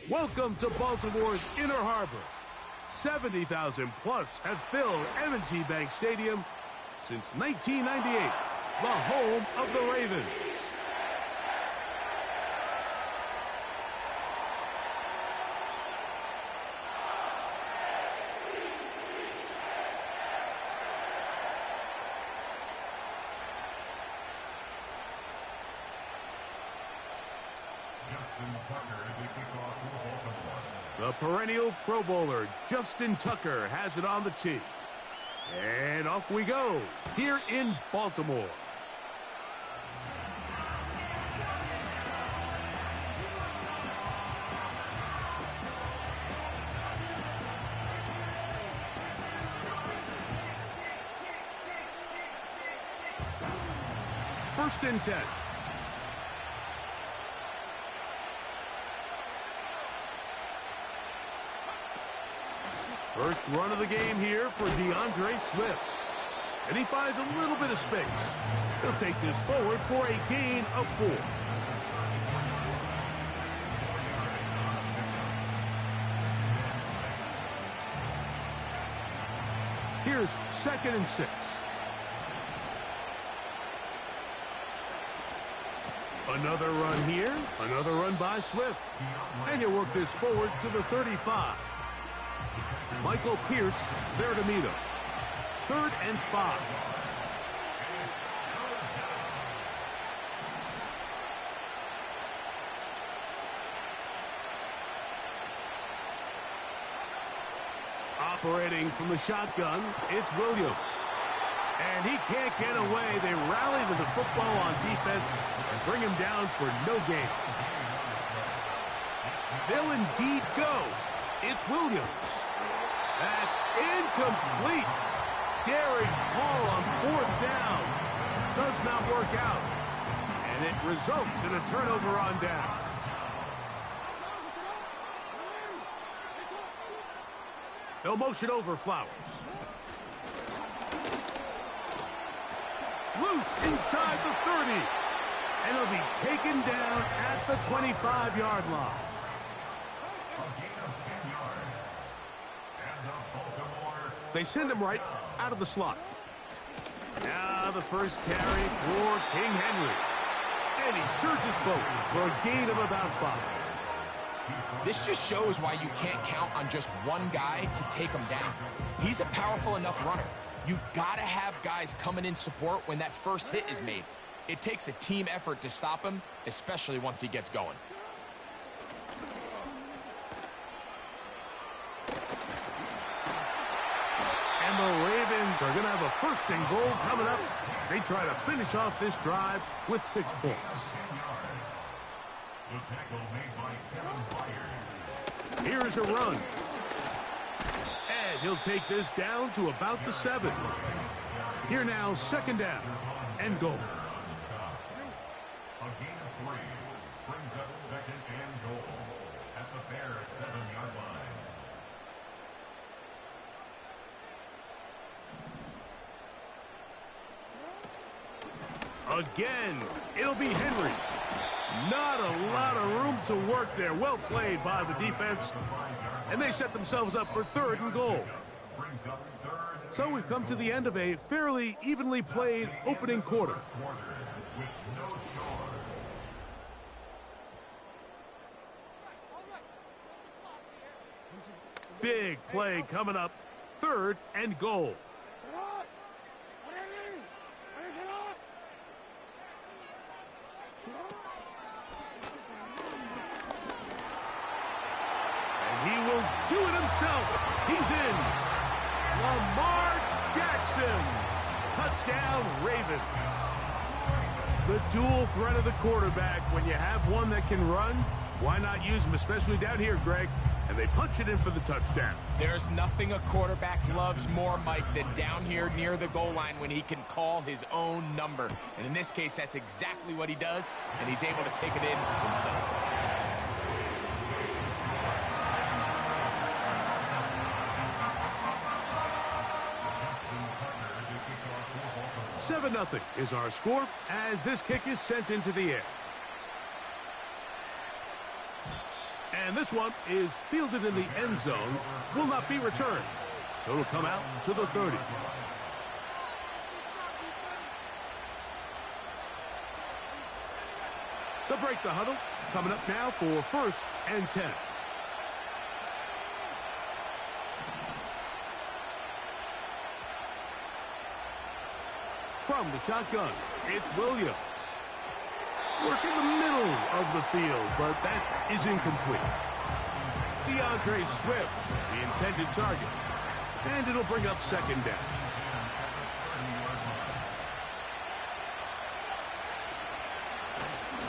Welcome to Baltimore's Inner Harbor. 70,000 plus have filled M&T Bank Stadium since 1998, the home of the Ravens. The perennial Pro Bowler, Justin Tucker, has it on the tee. And off we go, here in Baltimore. First and 10. First run of the game here for DeAndre Swift. And he finds a little bit of space. He'll take this forward for a gain of 4. Here's 2nd and 6. Another run here. Another run by Swift. And you work this forward to the 35. Michael Pierce there to meet him. 3rd and 5. Operating from the shotgun, it's Williams. And he can't get away. They rally to the football on defense and bring him down for no gain. They'll indeed go. It's Williams. That's incomplete. Daring Hall on 4th down. Does not work out. And it results in a turnover on down. They'll motion over Flowers. Loose inside the 30. And he'll be taken down at the 25-yard line. They send him right out of the slot. Now the first carry for King Henry. And he surges forward for a gain of about 5. This just shows why you can't count on just one guy to take him down. He's a powerful enough runner. You gotta have guys coming in support when that first hit is made. It takes a team effort to stop him, especially once he gets going. And the Ravens are going to have a 1st and goal coming up. They try to finish off this drive with 6 points. Here's a run. And he'll take this down to about the 7. Here now, 2nd down and goal. A gain of 3 brings up 2nd and goal at the Bears' 7-yard line. Again, it'll be Henry. Not a lot of room to work there. Well played by the defense. And they set themselves up for 3rd and goal. So we've come to the end of a fairly evenly played opening quarter. Big play coming up. 3rd and goal. And he will do it himself. He's in. Lamar Jackson. Touchdown, Ravens. The dual threat of the quarterback. When you have one that can run, why not use him, especially down here, Greg? And they punch it in for the touchdown. There's nothing a quarterback loves more, Mike, than down here near the goal line when he can call his own number. And in this case, that's exactly what he does, and he's able to take it in himself. 7-0 is our score as this kick is sent into the air. And this one is fielded in the end zone, will not be returned. So it'll come out to the 30. They'll break the huddle. Coming up now for 1st and 10. From the shotgun, it's Williams. Work in the middle of the field, but that is incomplete. DeAndre Swift, the intended target. And it'll bring up 2nd down.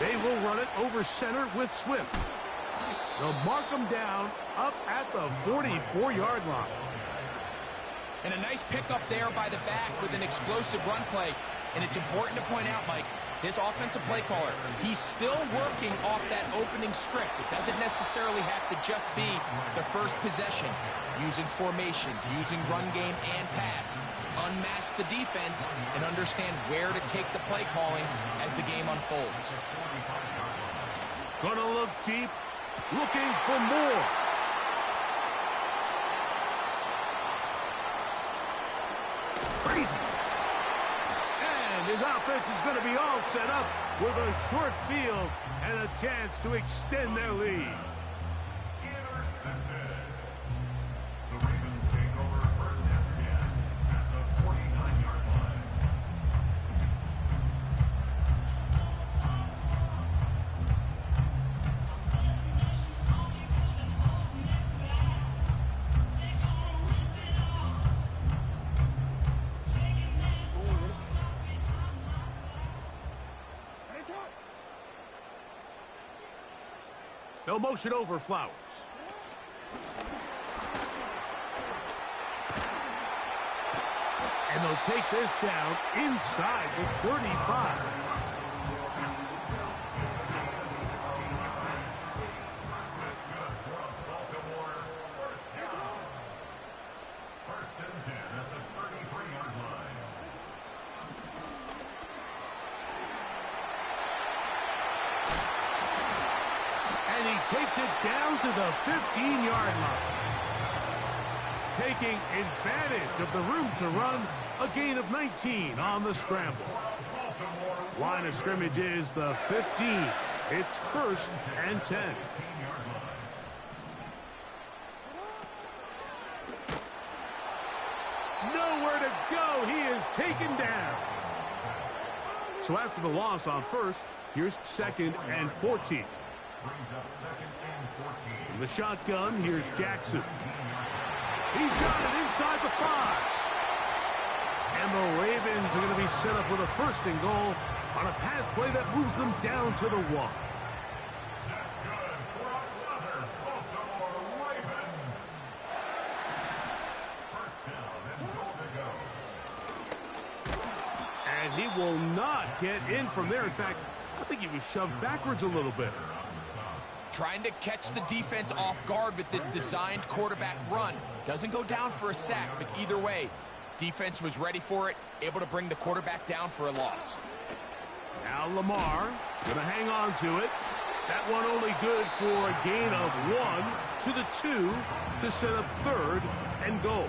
They will run it over center with Swift. They'll mark him down up at the 44-yard line. And a nice pickup there by the back with an explosive run play. And it's important to point out, Mike, this offensive play caller, he's still working off that opening script. It doesn't necessarily have to just be the first possession. Using formations, using run game and pass. Unmask the defense and understand where to take the play calling as the game unfolds. Gonna look deep, looking for more. Crazy. And his offense is going to be all set up with a short field and a chance to extend their lead. Intercepted. The Ravens take over 1st and 10 at the 49-yard line. They'll motion over Flowers. And they'll take this down inside the 35. Takes it down to the 15-yard line. Taking advantage of the room to run, a gain of 19 on the scramble. Line of scrimmage is the 15. It's 1st and 10. Nowhere to go. He is taken down. So after the loss on 1st, here's 2nd and 14. Brings up 2nd and 14. In the shotgun, here's Jackson. He's got it inside the 5. And the Ravens are going to be set up with a 1st and goal on a pass play that moves them down to the 1. That's good for another Baltimore Ravens. 1st down and goal to go. And he will not get in from there. In fact, I think he was shoved backwards a little bit. Trying to catch the defense off guard with this designed quarterback run. Doesn't go down for a sack, but either way, defense was ready for it, able to bring the quarterback down for a loss. Now Lamar going to hang on to it. That one only good for a gain of 1 to the 2 to set up 3rd and goal.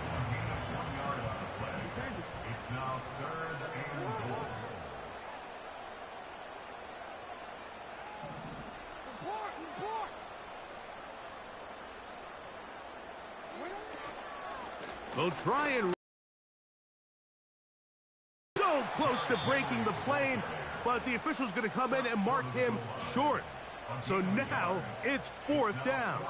It's now 3rd and goal. They'll try and so close to breaking the plane, but the official's going to come in and mark him short. So now it's 4th down.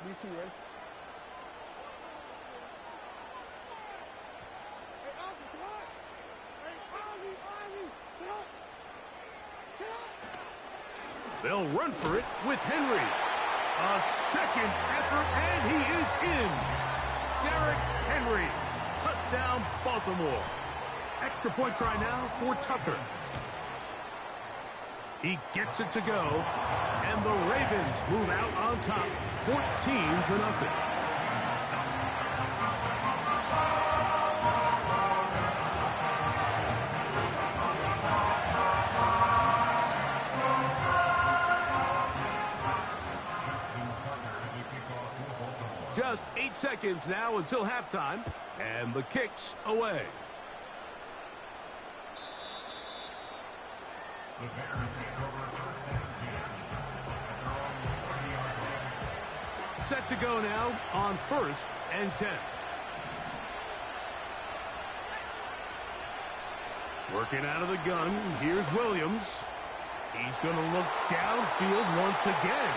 DC, right? Hey, Ozzy, sit up! Hey, Ozzy, sit up! Sit up! They'll run for it with Henry. A 2nd effort, and he is in. Derrick Henry. Touchdown, Baltimore. Extra point try now for Tucker. He gets it to go, and the Ravens move out on top, 14-0. Just 8 seconds now until halftime, and the kick's away. The Bears take over first and 10 at their own 30-yard line. Set to go now on 1st and 10. Working out of the gun, here's Williams. He's going to look downfield once again.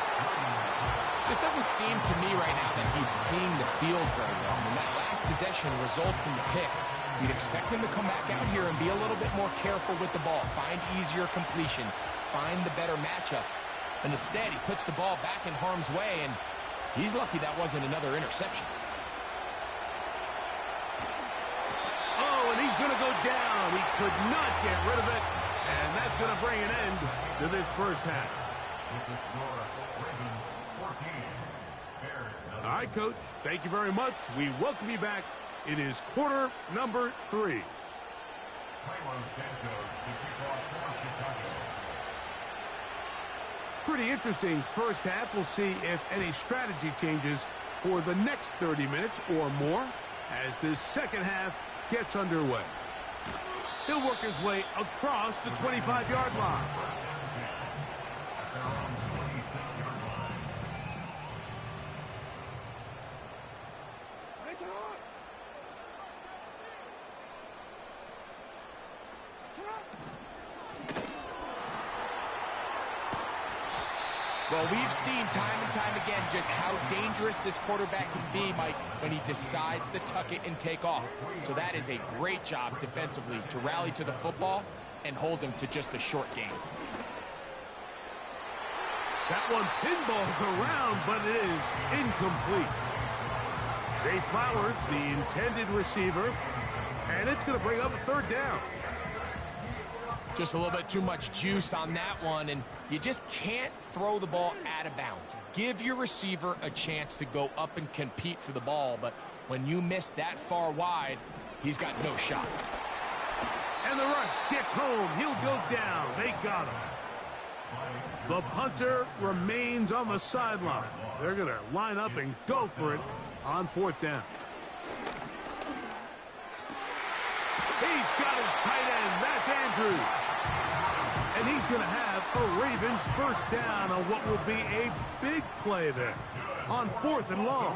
This doesn't seem to me right now that he's seeing the field very well. And that last possession results in the pick. You'd expect him to come back out here and be a little bit more careful with the ball, find easier completions, find the better matchup. And instead, he puts the ball back in harm's way, and he's lucky that wasn't another interception. Oh, and he's going to go down. He could not get rid of it, and that's going to bring an end to this first half. With the score, Ravens 14, Bears nothing. All right, Coach, thank you very much. We welcome you back. It is quarter number 3. Quavo Santos to kick off for Chicago. Pretty interesting first half. We'll see if any strategy changes for the next 30 minutes or more as this second half gets underway. He'll work his way across the 25-yard line. At their own 26-yard line. It's on. Well, we've seen time and time again just how dangerous this quarterback can be, Mike, when he decides to tuck it and take off. So that is a great job defensively to rally to the football and hold him to just a short game. That one pinballs around, but it is incomplete. Zay Flowers, the intended receiver, and it's going to bring up a third down. Just a little bit too much juice on that one, and you just can't throw the ball out of bounds. Give your receiver a chance to go up and compete for the ball, but when you miss that far wide, he's got no shot. And the rush gets home. He'll go down. They got him. The punter remains on the sideline. They're going to line up and go for it on 4th down. He's got his tight end. That's Andrews. And he's going to have a Ravens first down on what will be a big play there on 4th and long.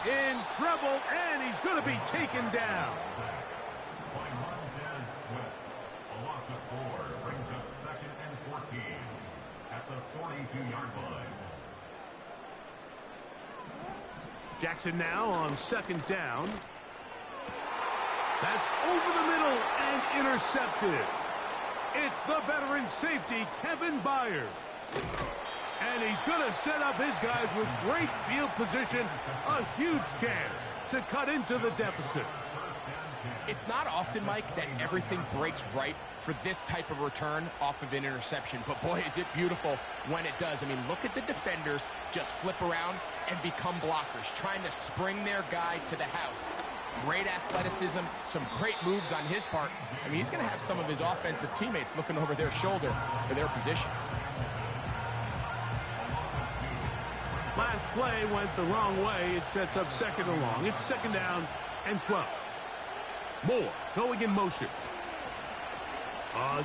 In trouble, and he's going to be taken down. By Montez Swift. A loss of 4 brings up 2nd and 14 at the 42-yard line. Jackson now on 2nd down. That's over the middle and intercepted. It's the veteran safety, Kevin Byard. And he's going to set up his guys with great field position. A huge chance to cut into the deficit. It's not often, Mike, that everything breaks right for this type of return off of an interception. But, boy, is it beautiful when it does. I mean, look at the defenders just flip around and become blockers, trying to spring their guy to the house. Great athleticism, some great moves on his part. I mean, he's going to have some of his offensive teammates looking over their shoulder for their position. Last play went the wrong way. It sets up 2nd and long. It's 2nd down and 12. Moore going in motion.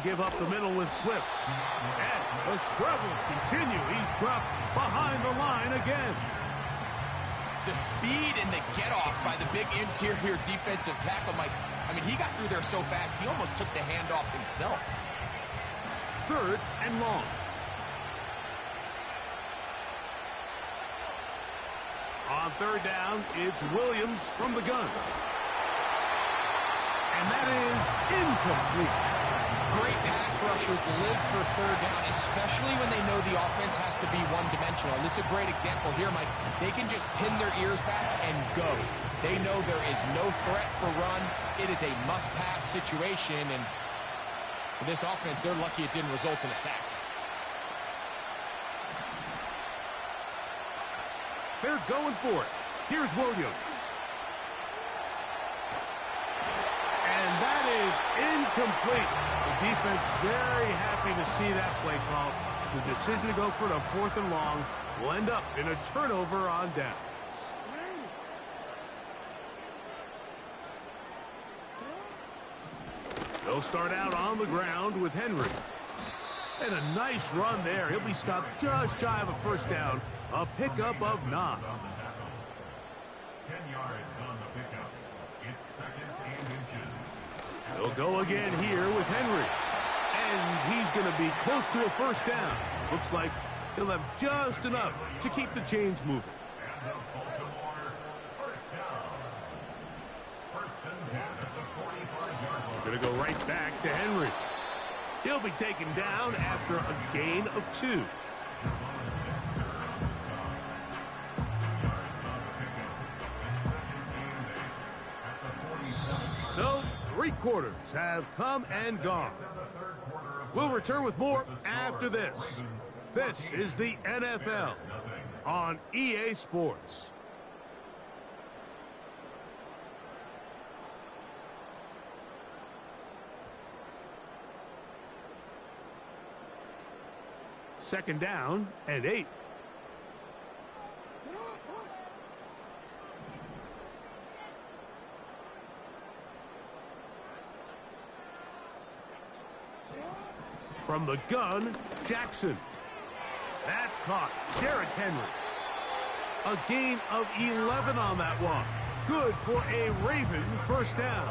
Give up the middle with Swift. And the struggles continue. He's dropped behind the line again. The speed and the get-off by the big interior defensive tackle, Mike. I mean, he got through there so fast, he almost took the handoff himself. 3rd and long. On 3rd down, it's Williams from the gun. And that is incomplete. Great pass rushers live for 3rd down, especially when they know the offense has to be one-dimensional. And this is a great example here, Mike. They can just pin their ears back and go. They know there is no threat for run. It is a must-pass situation, and for this offense, they're lucky it didn't result in a sack. They're going for it. Here's Williams. And that is incomplete. The defense very happy to see that play call. The decision to go for the 4th and long will end up in a turnover on downs. They'll start out on the ground with Henry. And a nice run there. He'll be stopped just shy of a first down. A pickup of 9. 10 yards on the pickup. It's 2nd and inches. They'll go again here with Henry. And he's going to be close to a first down. Looks like he'll have just enough to keep the chains moving. And the Baltimore first down. 1st and 10 at the 45-yard line. Going to go right back to Henry. He'll be taken down after a gain of 2. So, 3 quarters have come and gone. We'll return with more after this. This is the NFL on EA Sports. Second down and 8. From the gun, Jackson. That's caught. Derrick Henry. A gain of 11 on that one. Good for a Raven first down.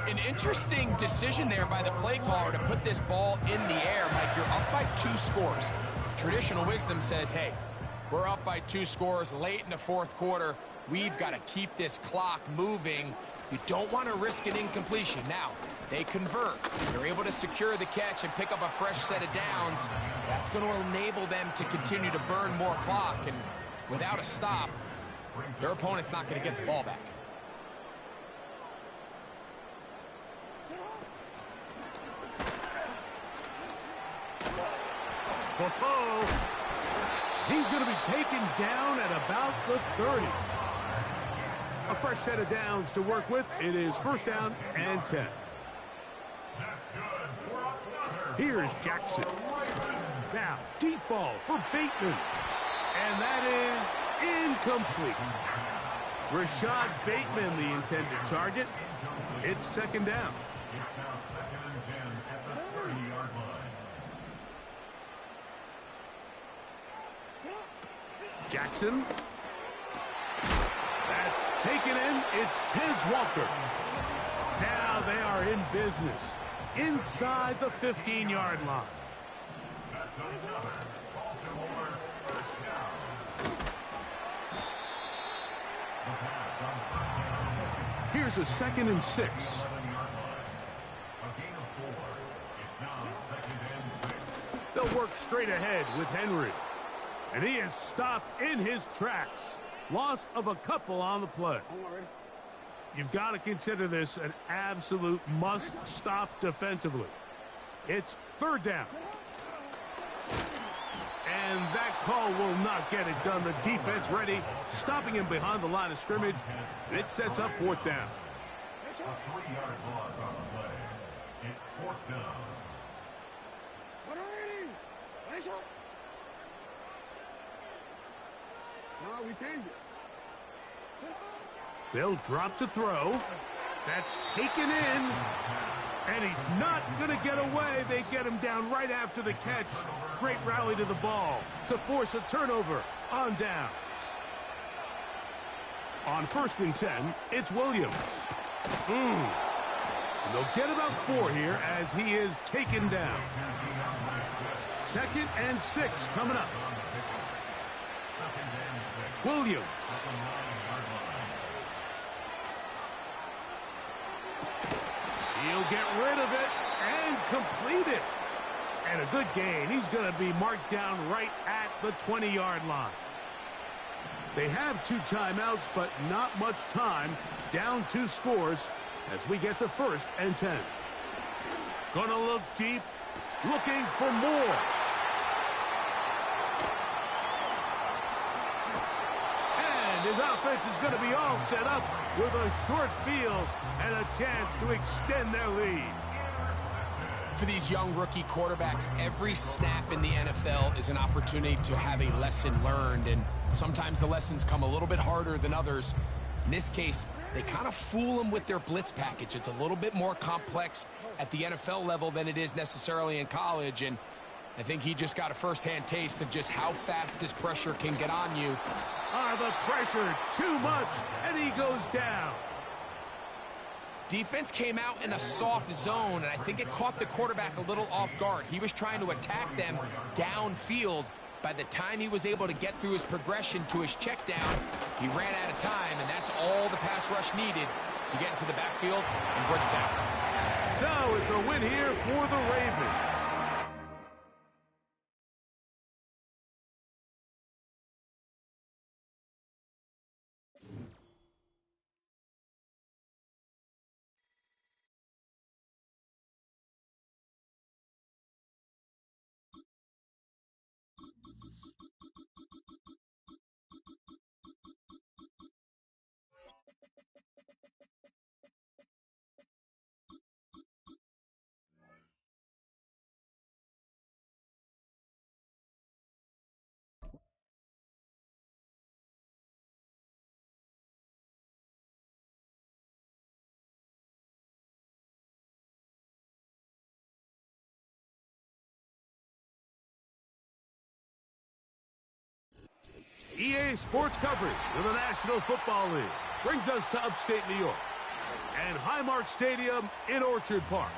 An interesting decision there by the play caller to put this ball in the air. Mike, you're up by 2 scores. Traditional wisdom says, hey, we're up by 2 scores late in the 4th quarter. We've got to keep this clock moving. You don't want to risk an incompletion. Now, they convert. They're able to secure the catch and pick up a fresh set of downs. That's going to enable them to continue to burn more clock. And without a stop, their opponent's not going to get the ball back. Whoa. He's going to be taken down at about the 30. A fresh set of downs to work with. It is first down and 10. Here's Jackson. Now, deep ball for Bateman. And that is incomplete. Rashad Bateman, the intended target. It's second down. It's now 2nd and 10 at the 30-yard line. Jackson. That's taken in. It's Tez Walker. Now they are in business inside the 15-yard line. That's another Baltimore first down. The pass on first down. Here's a 2nd and 6. 7-yard line. A gain of 4. It's now 2nd and 6. They'll work straight ahead with Henry. And he is stopped in his tracks. Loss of a couple on the play. You've got to consider this an absolute must-stop defensively. It's 3rd down. And that call will not get it done. The defense ready, stopping him behind the line of scrimmage. And it sets up 4th down. A 3-yard loss on the play. It's 4th down. No, we changed it. They'll drop to throw. That's taken in. And he's not going to get away. They get him down right after the catch. Great rally to the ball to force a turnover on downs. On 1st and 10, it's Williams. And they'll get about 4 here as he is taken down. 2nd and 6 coming up. Williams. He'll get rid of it and complete it. And a good gain. He's going to be marked down right at the 20-yard line. They have 2 timeouts, but not much time. Down 2 scores as we get to 1st and 10. Gonna look deep, looking for more. And his offense is going to be all set up with a short field and a chance to extend their lead. For these young rookie quarterbacks, every snap in the NFL is an opportunity to have a lesson learned, and sometimes the lessons come a little bit harder than others. In this case, they kind of fool them with their blitz package. It's a little bit more complex at the NFL level than it is necessarily in college, and I think he just got a first-hand taste of just how fast this pressure can get on you. The pressure, too much, and he goes down. Defense came out in a soft zone, and I think it caught the quarterback a little off guard. He was trying to attack them downfield. By the time he was able to get through his progression to his check down, he ran out of time, and that's all the pass rush needed to get into the backfield and bring it down. So it's a win here for the Ravens. EA Sports coverage of the National Football League brings us to upstate New York and Highmark Stadium in Orchard Park.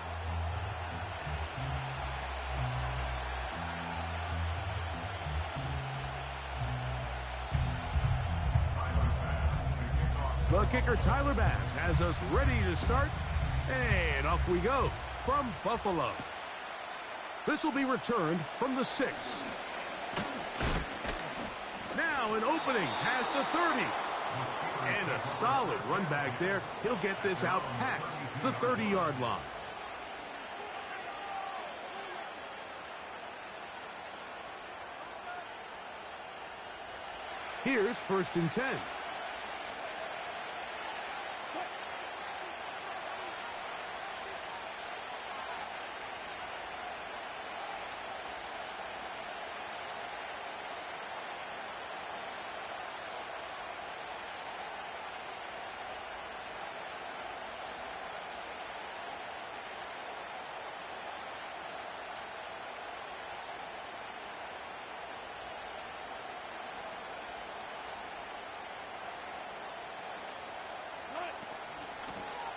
The kicker, Tyler Bass, has us ready to start, and off we go from Buffalo. This will be returned from the 6. Now an opening past the 30. And a solid run back there. He'll get this out past the 30-yard line. Here's 1st and 10.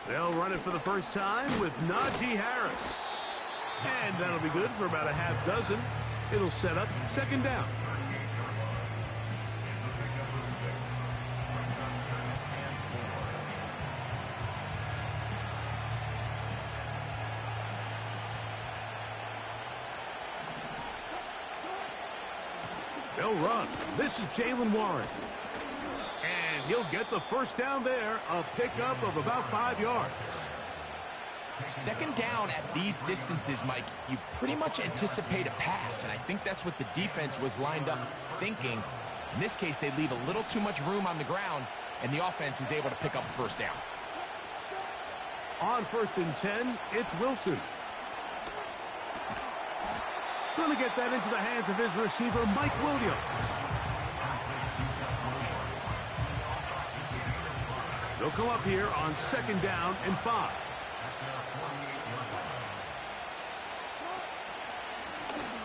They'll run it for the first time with Najee Harris. And that'll be good for about a half dozen. It'll set up 2nd down. They'll run. This is Jaylen Warren. And he'll get the 1st down there, a pickup of about 5 yards. 2nd down at these distances, Mike, you pretty much anticipate a pass, and I think that's what the defense was lined up thinking. In this case, they leave a little too much room on the ground, and the offense is able to pick up a 1st down. On 1st and 10, it's Wilson. Going to get that into the hands of his receiver, Mike Williams. They'll come up here on 2nd down and 5.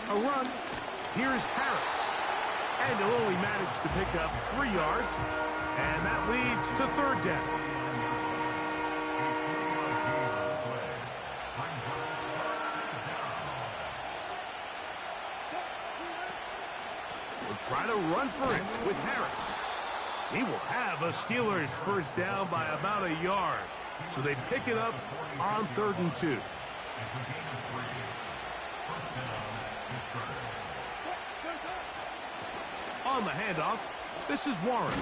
A run. Here's Harris. And he'll only manage to pick up 3 yards. And that leads to 3rd down. We'll try to run for it with Harris. He will have a Steelers 1st down by about a yard. So they pick it up on 3rd and 2. On the handoff, this is Warren.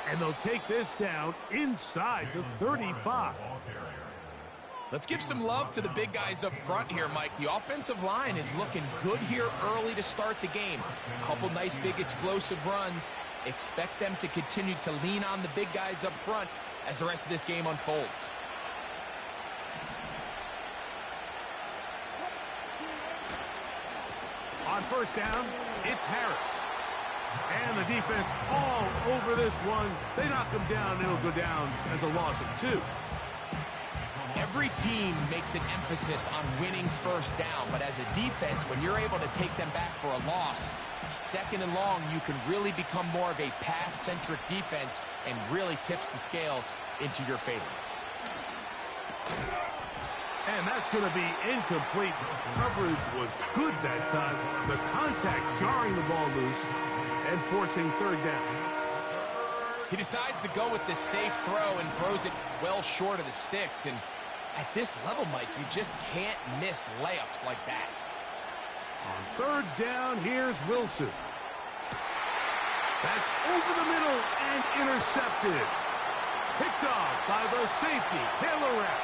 And they'll take this down inside the 35. Let's give some love to the big guys up front here, Mike. The offensive line is looking good here early to start the game. A couple nice big explosive runs. Expect them to continue to lean on the big guys up front as the rest of this game unfolds. first down, it's Harris. And the defense all over this one. They knock him down, and it'll go down as a loss of 2. Every team makes an emphasis on winning first down, but as a defense, when you're able to take them back for a loss, second and long, you can really become more of a pass-centric defense and really tips the scales into your favor. And that's going to be incomplete. Coverage was good that time. The contact jarring the ball loose and forcing third down. He decides to go with the safe throw and throws it well short of the sticks. And at this level, Mike, you just can't miss layups like that. On third down, here's Wilson. That's over the middle and intercepted. Picked off by the safety, Taylor Rapp.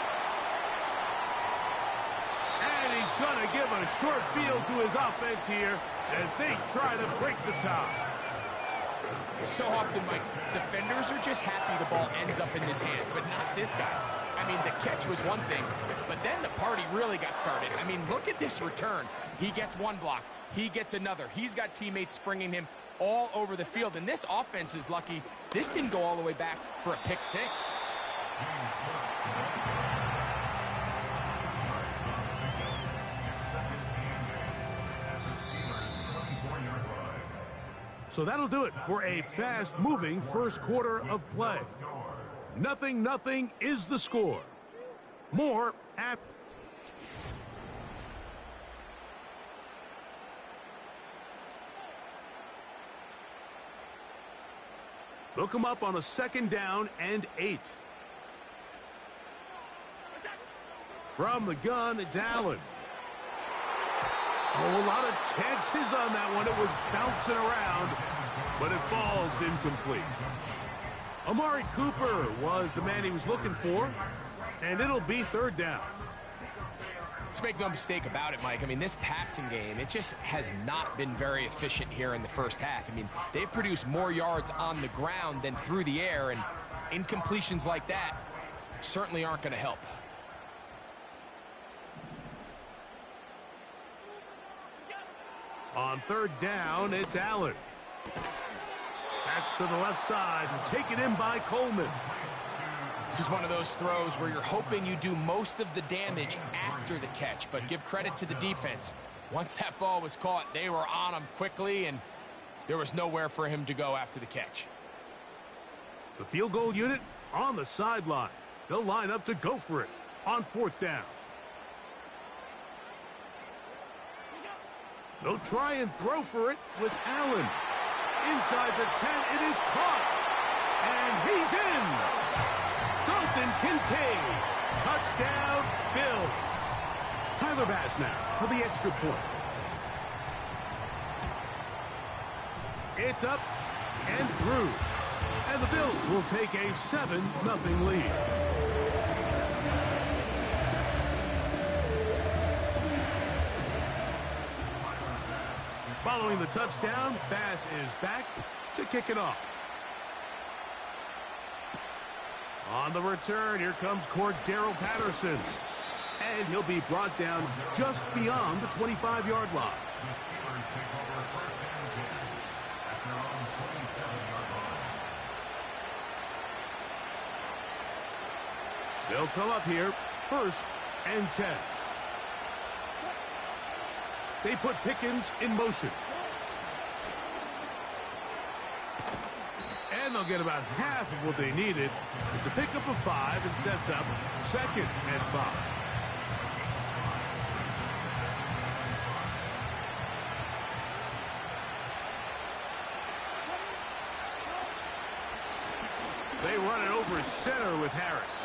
And he's going to give a short field to his offense here as they try to break the tie. So often, Mike, defenders are just happy the ball ends up in his hands, but not this guy. I mean, the catch was one thing, but then the party really got started. I mean, look at this return. He gets one block. He gets another. He's got teammates springing him all over the field, and this offense is lucky. This didn't go all the way back for a pick 6. So that'll do it for a fast-moving first quarter of play. 0-0 is the score. More at... They'll come up on a 2nd down and 8. From the gun, it's Allen. Oh, a lot of chances on that one. It was bouncing around, but it falls incomplete. Amari Cooper was the man he was looking for, and it'll be 3rd down. Let's make no mistake about it, Mike. I mean, this passing game, it just has not been very efficient here in the first half. I mean, they've produced more yards on the ground than through the air, and incompletions like that certainly aren't going to help. On 3rd down, it's Allen. That's to the left side, and taken in by Coleman. This is one of those throws where you're hoping you do most of the damage after the catch, but give credit to the defense. Once that ball was caught, they were on him quickly, and there was nowhere for him to go after the catch. The field goal unit on the sideline. They'll line up to go for it on 4th down. They'll try and throw for it with Allen. Inside the 10, it is caught. And he's in. Dalton Kincaid. Touchdown, Bills. Tyler Bass now for the extra point. It's up and through. And the Bills will take a 7-0 lead. Following the touchdown, Bass is back to kick it off. On the return, here comes Cordero Patterson. And he'll be brought down just beyond the 25-yard line. They'll come up here, 1st and 10. They put Pickens in motion. And they'll get about half of what they needed. It's a pickup of 5 and sets up 2nd and 5. They run it over center with Harris.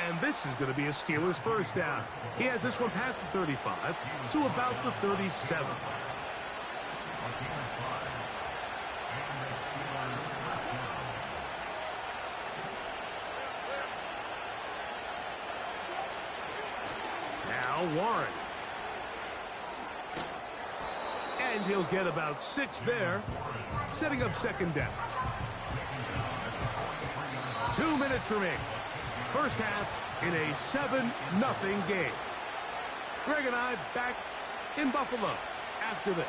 And this is going to be a Steelers 1st down. He has this one past the 35 to about the 37. Now Warren. And he'll get about 6 there, setting up 2nd down. 2 minutes remaining. First half in a 7-0 game. Greg and I back in Buffalo after this.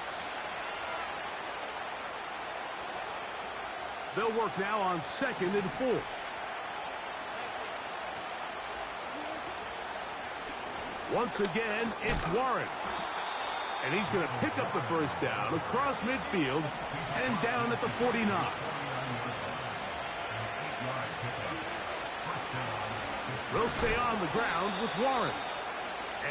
They'll work now on 2nd and 4. Once again, it's Warren. And he's going to pick up the first down across midfield and down at the 49. They'll stay on the ground with Warren.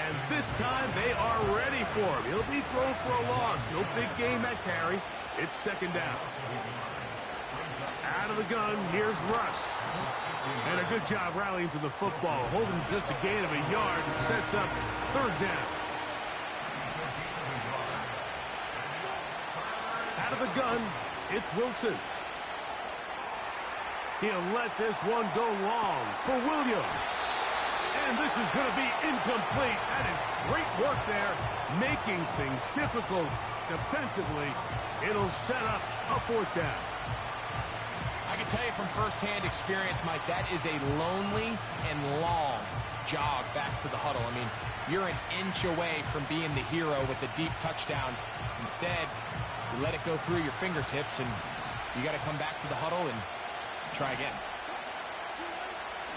And this time they are ready for him. He'll be thrown for a loss. No big gain that carry. It's 2nd down. Out of the gun, here's Russ. And a good job rallying to the football, holding just a gain of a yard and sets up 3rd down. Out of the gun, it's Wilson. He'll let this one go long for Williams. And this is going to be incomplete. That is great work there, making things difficult defensively. It'll set up a 4th down. I can tell you from firsthand experience, Mike, that is a lonely and long jog back to the huddle. I mean, you're an inch away from being the hero with a deep touchdown. Instead, you let it go through your fingertips, and you got to come back to the huddle and try again.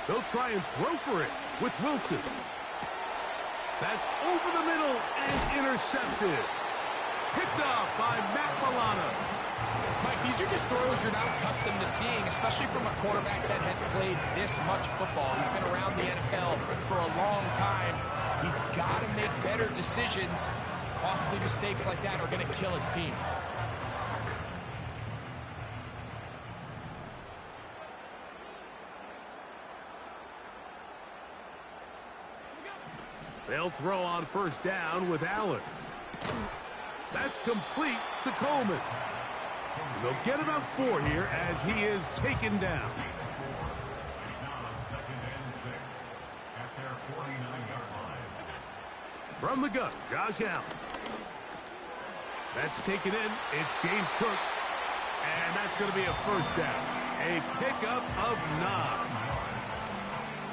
They'll try and throw for it with Wilson. That's over the middle and intercepted. Picked off by Matt Milano. Mike, these are just throws you're not accustomed to seeing, especially from a quarterback that has played this much football. He's been around the NFL for a long time. He's got to make better decisions. Costly mistakes like that are going to kill his team. They'll throw on 1st down with Allen. That's complete to Coleman. And they'll get about 4 here as he is taken down. It's now 2nd and 6 at their 49-yard line. From the gun, Josh Allen. That's taken in. It's James Cook. And that's going to be a 1st down. A pickup of 9.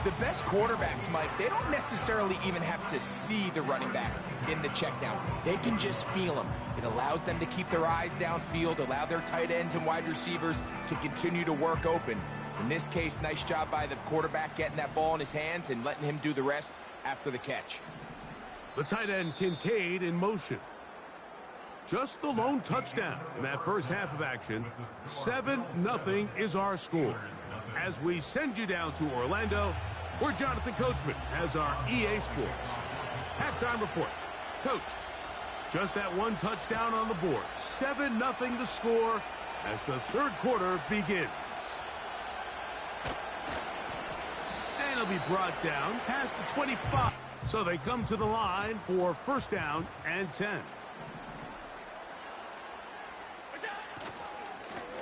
The best quarterbacks, Mike, they don't necessarily even have to see the running back in the check down. They can just feel him. It allows them to keep their eyes downfield, allow their tight ends and wide receivers to continue to work open. In this case, nice job by the quarterback getting that ball in his hands and letting him do the rest after the catch. The tight end Kincaid in motion. Just the lone touchdown in that first half of action. 7-0 is our score. As we send you down to Orlando, where Jonathan Coachman has our EA Sports halftime report. Coach, just that one touchdown on the board. 7-0 the score as the 3rd quarter begins. And it'll be brought down past the 25. So they come to the line for 1st down and 10.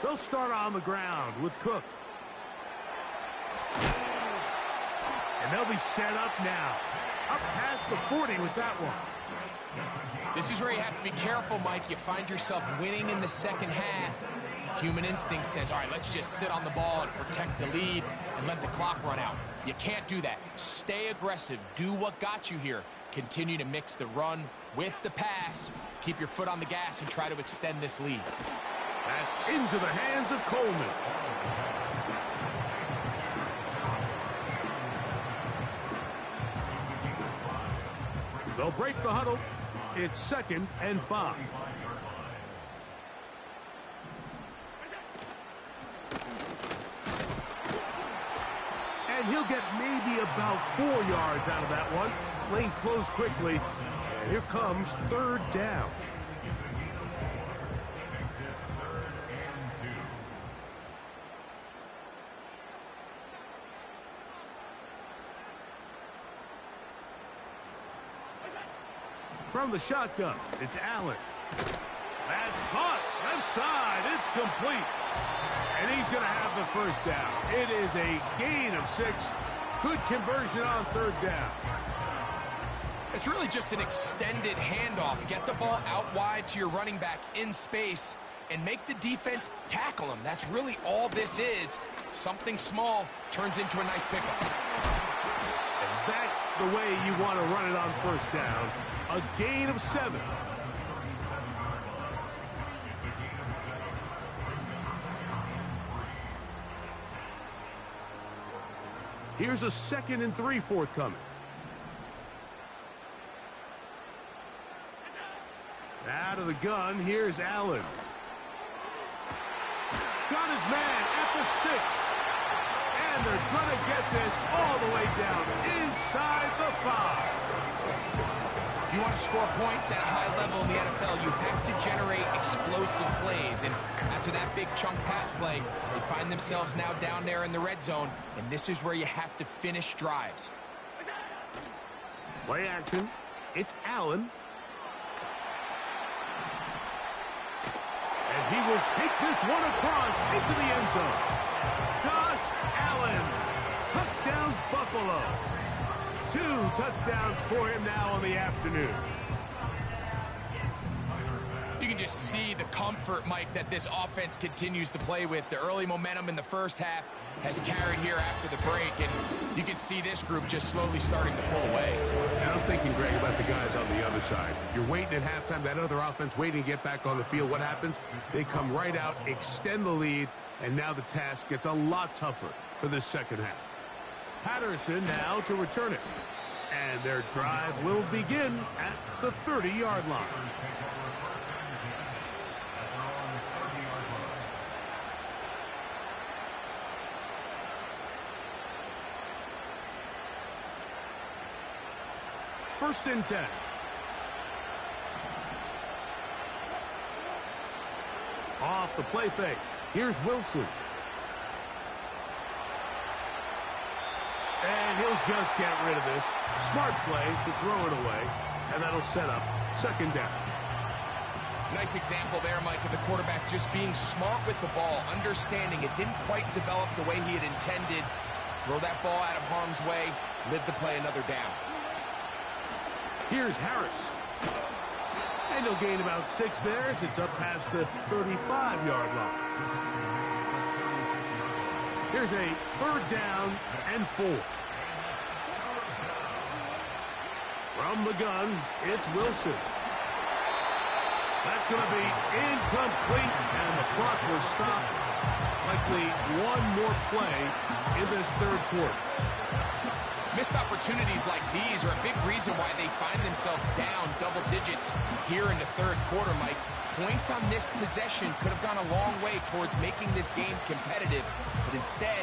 They'll start on the ground with Cook. And they'll be set up now. Up past the 40 with that one. This is where you have to be careful, Mike. You find yourself winning in the 2nd half. Human instinct says, all right, let's just sit on the ball and protect the lead and let the clock run out. You can't do that. Stay aggressive. Do what got you here. Continue to mix the run with the pass. Keep your foot on the gas and try to extend this lead. That's into the hands of Coleman. They'll break the huddle. It's 2nd and 5. And he'll get maybe about 4 yards out of that one. Lane closed quickly. And here comes 3rd down. From the shotgun, it's Allen. That's caught. Left side. It's complete. And he's going to have the 1st down. It is a gain of 6. Good conversion on 3rd down. It's really just an extended handoff. Get the ball out wide to your running back in space and make the defense tackle him. That's really all this is. Something small turns into a nice pickup. And that's the way you want to run it on 1st down. A gain of 7. Here's a 2nd and 3 forthcoming. Out of the gun, here's Allen. Got his man at the 6. And they're going to get this all the way down inside the 5. If you want to score points at a high level in the NFL, you have to generate explosive plays. And after that big chunk pass play, they find themselves now down there in the red zone. And this is where you have to finish drives. Play action. It's Allen. And he will take this one across into the end zone. Josh Allen. Touchdown, Buffalo. 2 touchdowns for him now in the afternoon. You can just see the comfort, Mike, that this offense continues to play with. The early momentum in the first half has carried here after the break, and you can see this group just slowly starting to pull away. And I'm thinking, Greg, about the guys on the other side. You're waiting at halftime, that other offense waiting to get back on the field. What happens? They come right out, extend the lead, and now the task gets a lot tougher for this second half. Patterson now to return it. And their drive will begin at the 30-yard line. First and 10. Off the play fake. Here's Wilson. And he'll just get rid of this. Smart play to throw it away. And that'll set up second down. Nice example there, Mike, of the quarterback just being smart with the ball, understanding it didn't quite develop the way he had intended. Throw that ball out of harm's way, live to play another down. Here's Harris. And he'll gain about 6 there as it's up past the 35-yard line. Here's a 3rd down and 4. From the gun, it's Wilson. That's going to be incomplete, and the clock will stop. Likely one more play in this 3rd quarter. Missed opportunities like these are a big reason why they find themselves down double digits here in the 3rd quarter, Mike. Points on this possession could have gone a long way towards making this game competitive, but instead,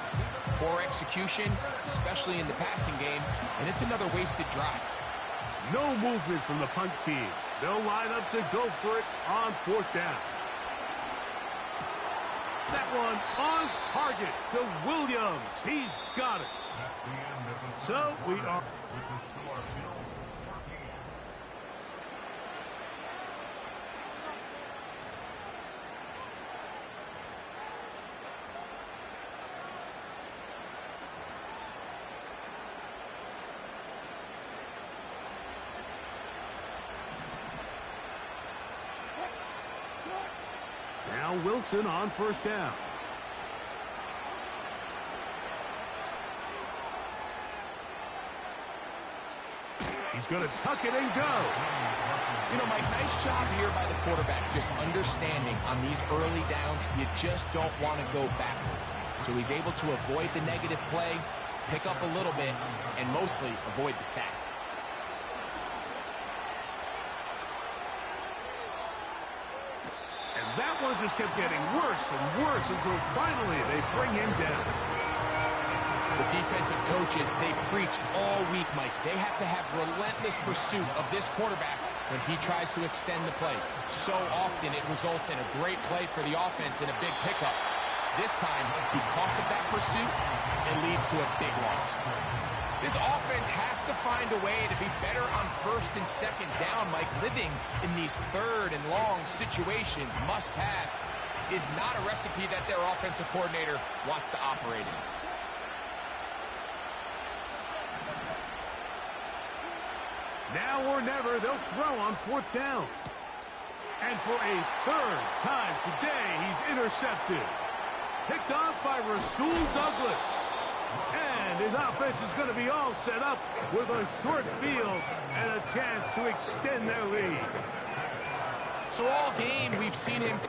poor execution, especially in the passing game, and it's another wasted drive. No movement from the punt team. They'll line up to go for it on 4th down. That one on target to Williams. He's got it. So we are... Now Wilson on 1st down. He's going to tuck it and go. You know, Mike, nice job here by the quarterback, just understanding on these early downs, you just don't want to go backwards. So he's able to avoid the negative play, pick up a little bit, and mostly avoid the sack. And that one just kept getting worse and worse until finally they bring him down. The defensive coaches, they preached all week, Mike. They have to have relentless pursuit of this quarterback when he tries to extend the play. So often it results in a great play for the offense and a big pickup. This time, because of that pursuit, it leads to a big loss. This offense has to find a way to be better on 1st and 2nd down, Mike. Living in these 3rd and long situations, must pass, is not a recipe that their offensive coordinator wants to operate in. Now or never, they'll throw on 4th down. And for a 3rd time today, he's intercepted. Picked off by Rasul Douglas. And his offense is going to be all set up with a short field and a chance to extend their lead. So all game, we've seen him